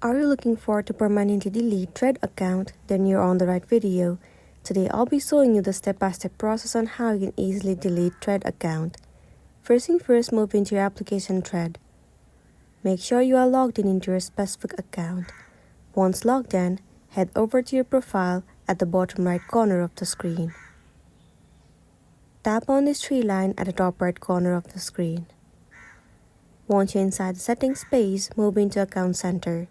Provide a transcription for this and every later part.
Are you looking for to permanently delete Thread account? Then you're on the right video. Today I'll be showing you the step-by-step process on how you can easily delete Thread account. First thing first, move into your application Thread. Make sure you are logged in into your specific account. Once logged in, head over to your profile at the bottom right corner of the screen. Tap on this three line at the top right corner of the screen. Once you're inside the settings page, move into Account Center.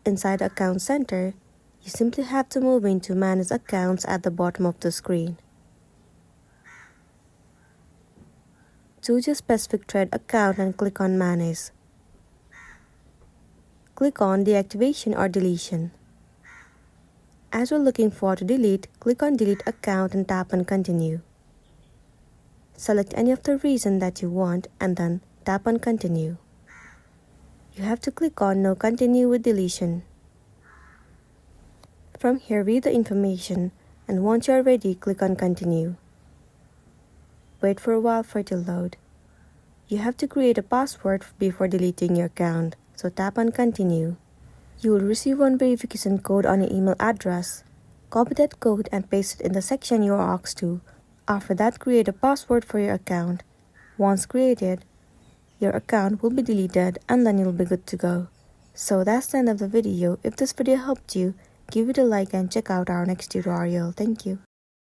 Inside the Account Center, you simply have to move into Manage Accounts at the bottom of the screen. Choose your specific Thread account and click on Manage. Click on Deactivation or Deletion. As you're looking for to delete, click on Delete Account and tap on Continue. Select any of the reason that you want and then tap on Continue. You have to click on No Continue with Deletion. From here, read the information, and once you are ready, click on Continue. Wait for a while for it to load. You have to create a password before deleting your account, so tap on Continue. You will receive one verification code on your email address. Copy that code and paste it in the section you are asked to. After that, create a password for your account. Once created, your account will be deleted and then you'll be good to go. So that's the end of the video. If this video helped you, give it a like and check out our next tutorial. Thank you.